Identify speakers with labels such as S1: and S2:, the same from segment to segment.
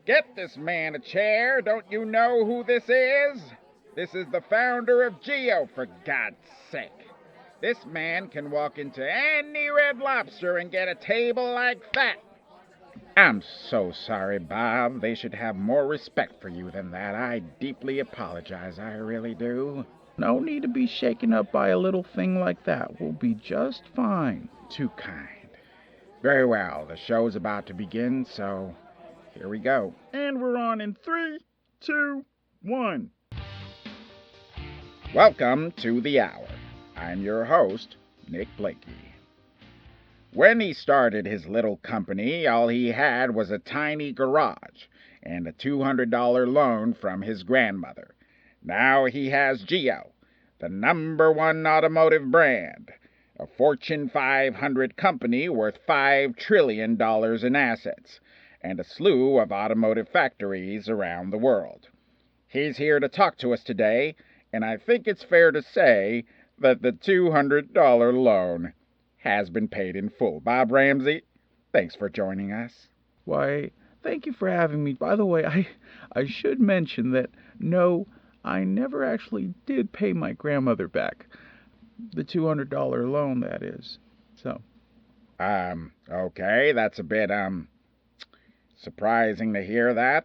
S1: Get this man a chair. Don't you know who this is? This is the founder of Geo, for God's sake. This man can walk into any Red Lobster and get a table like that. I'm so sorry, Bob. They should have more respect for you than that. I deeply apologize. I really do.
S2: No need to be shaken up by a little thing like that. We'll be just fine.
S1: Too kind. Very well. The show's about to begin, so here we go.
S2: And we're on in 3, 2, 1.
S1: Welcome to The Hour. I'm your host, Nick Blakey. When he started his little company, all he had was a tiny garage and a $200 loan from his grandmother. Now he has Geo, the #1 automotive brand, a Fortune 500 company worth $5 trillion in assets, and a slew of automotive factories around the world. He's here to talk to us today, and I think it's fair to say that the $200 loan has been paid in full. Bob Ramsey, thanks for joining us.
S2: Why, thank you for having me. By the way, I should mention that, no, I never actually did pay my grandmother back. The $200 loan, that is. So.
S1: Okay, that's a bit, surprising to hear that.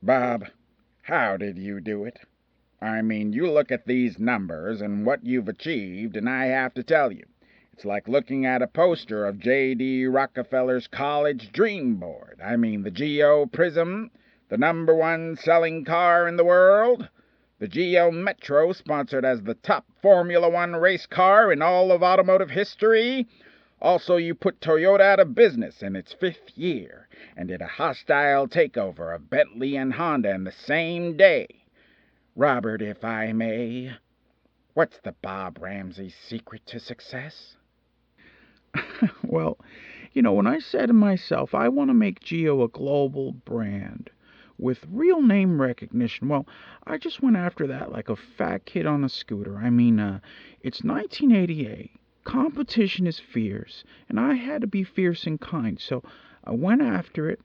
S1: Bob, how did you do it? I mean, you look at these numbers and what you've achieved, and I have to tell you, it's like looking at a poster of J.D. Rockefeller's college dream board. I mean, the Geo Prism, the #1 selling car in the world, the Geo Metro, sponsored as the top Formula One race car in all of automotive history. Also, you put Toyota out of business in its 5th year and did a hostile takeover of Bentley and Honda in the same day. Robert, if I may, what's the Bob Ramsey secret to success?
S2: Well, when I said to myself, I want to make Geo a global brand with real name recognition, well, I just went after that like a fat kid on a scooter. I mean, it's 1988. Competition is fierce, and I had to be fierce and kind, so I went after it,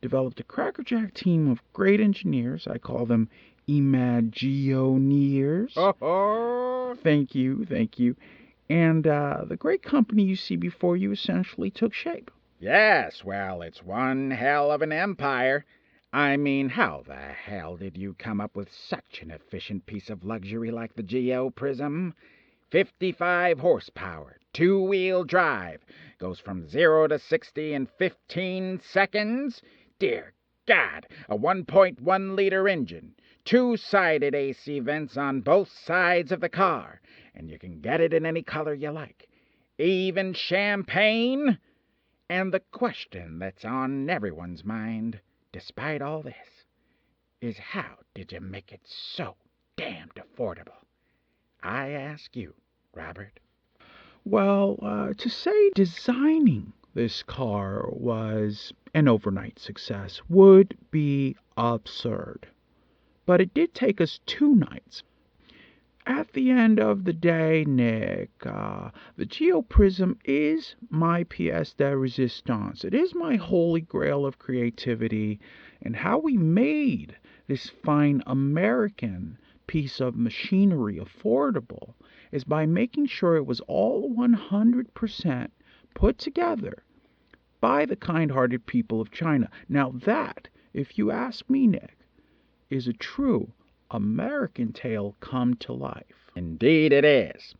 S2: developed a crackerjack team of great engineers. I call them Imagineers.
S1: Oh,
S2: Thank you. And the great company you see before you essentially took shape.
S1: yes, well, it's one hell of an empire. I mean, how the hell did you come up with such an efficient piece of luxury like the Geo Prism? 55 horsepower, 2-wheel drive, goes from 0 to 60 in 15 seconds. Dear God, a 1.1-liter engine, 2-sided AC vents on both sides of the car, and you can get it in any color you like, even champagne. And the question that's on everyone's mind, despite all this, is how did you make it so damned affordable? I ask you, Robert.
S2: Well, to say designing this car was an overnight success would be absurd. But it did take us 2 nights. At the end of the day, Nick, the Geo Prism is my pièce de résistance. It is my holy grail of creativity, and how we made this fine American piece of machinery affordable is by making sure it was all 100% put together by the kind-hearted people of China. Now that, if you ask me, Nick, is a true American tale come to life.
S1: Indeed it is.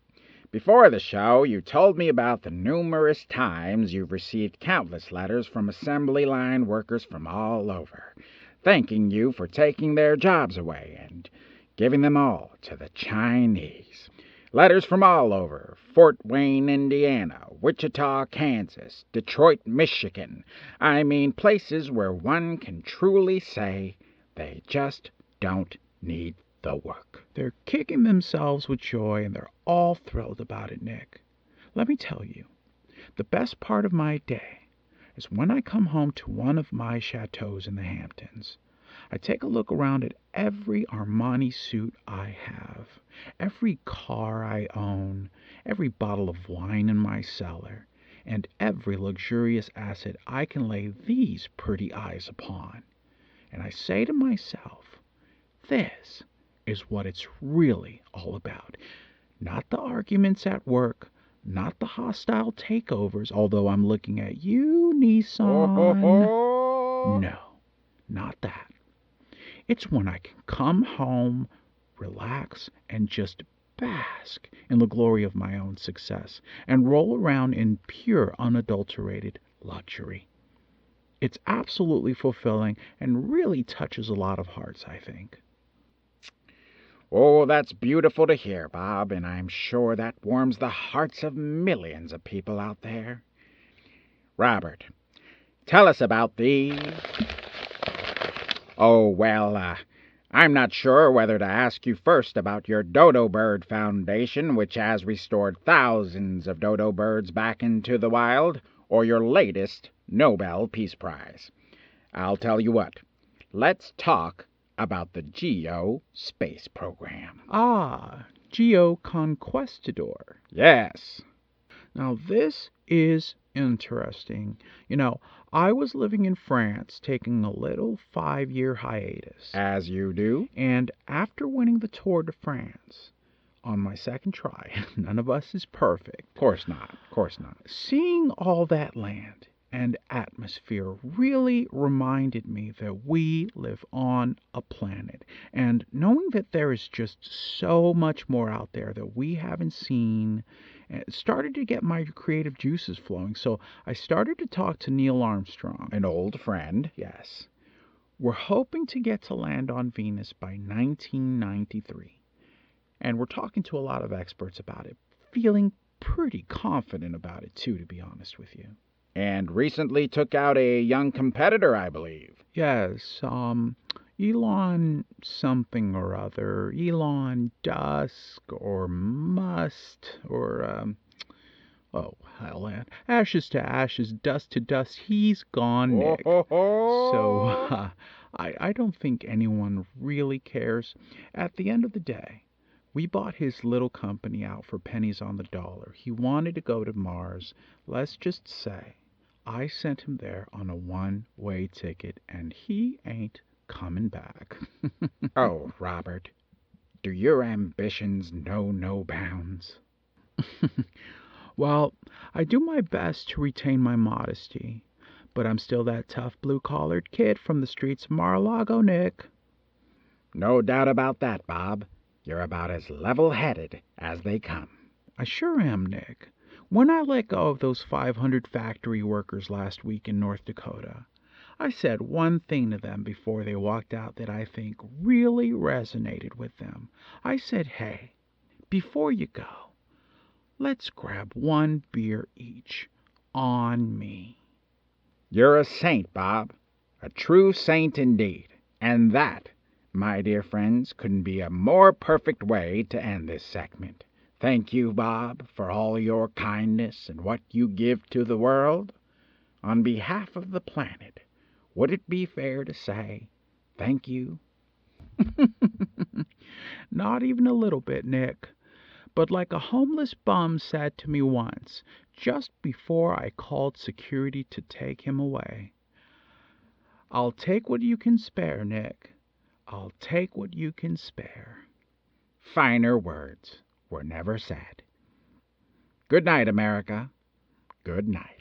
S1: Before the show, you told me about the numerous times you've received countless letters from assembly line workers from all over, thanking you for taking their jobs away and giving them all to the Chinese. Letters from all over: Fort Wayne, Indiana, Wichita, Kansas, Detroit, Michigan. I mean, places where one can truly say they just don't need the work.
S2: They're kicking themselves with joy, and they're all thrilled about it, Nick. Let me tell you, the best part of my day is when I come home to one of my chateaus in the Hamptons. I take a look around at every Armani suit I have, every car I own, every bottle of wine in my cellar, and every luxurious asset I can lay these pretty eyes upon. And I say to myself, this is what it's really all about. Not the arguments at work, not the hostile takeovers, although I'm looking at you, Nissan. No, not that. It's when I can come home, relax, and just bask in the glory of my own success and roll around in pure, unadulterated luxury. It's absolutely fulfilling and really touches a lot of hearts, I think.
S1: Oh, that's beautiful to hear, Bob, and I'm sure that warms the hearts of millions of people out there. Robert, tell us about the... Oh, well, I'm not sure whether to ask you first about your Dodo Bird Foundation, which has restored thousands of dodo birds back into the wild, or your latest Nobel Peace Prize. I'll tell you what, let's talk about the Geo space program.
S2: Ah, Geo Conquistador.
S1: Yes.
S2: Now, this is interesting. I was living in France taking a little 5-year hiatus.
S1: As you do.
S2: And after winning the Tour de France on my second try, none of us is perfect.
S1: Course not. Course not.
S2: Seeing all that land and atmosphere really reminded me that we live on a planet. And knowing that there is just so much more out there that we haven't seen, it started to get my creative juices flowing. So I started to talk to Neil Armstrong.
S1: An old friend.
S2: Yes. We're hoping to get to land on Venus by 1993. And we're talking to a lot of experts about it, feeling pretty confident about it too, to be honest with you.
S1: And recently took out a young competitor, I believe.
S2: Yes, Elon something or other. Elon Dusk or Must or, oh, hell, ashes to ashes, dust to dust. He's gone, Nick. So, I don't think anyone really cares. At the end of the day, we bought his little company out for pennies on the dollar. He wanted to go to Mars. Let's just say I sent him there on a one-way ticket, and he ain't coming back.
S1: Oh, Robert, do your ambitions know no bounds?
S2: Well, I do my best to retain my modesty, but I'm still that tough blue-collared kid from the streets of Mar-a-Lago, Nick.
S1: No doubt about that, Bob. You're about as level-headed as they come.
S2: I sure am, Nick. When I let go of those 500 factory workers last week in North Dakota, I said one thing to them before they walked out that I think really resonated with them. I said, hey, before you go, let's grab one beer each. On me.
S1: You're a saint, Bob. A true saint indeed. And that, my dear friends, couldn't be a more perfect way to end this segment. Thank you, Bob, for all your kindness and what you give to the world. On behalf of the planet, would it be fair to say thank you?
S2: Not even a little bit, Nick. But like a homeless bum said to me once, just before I called security to take him away, I'll take what you can spare, Nick. I'll take what you can spare.
S1: Finer words were never said. Good night, America. Good night.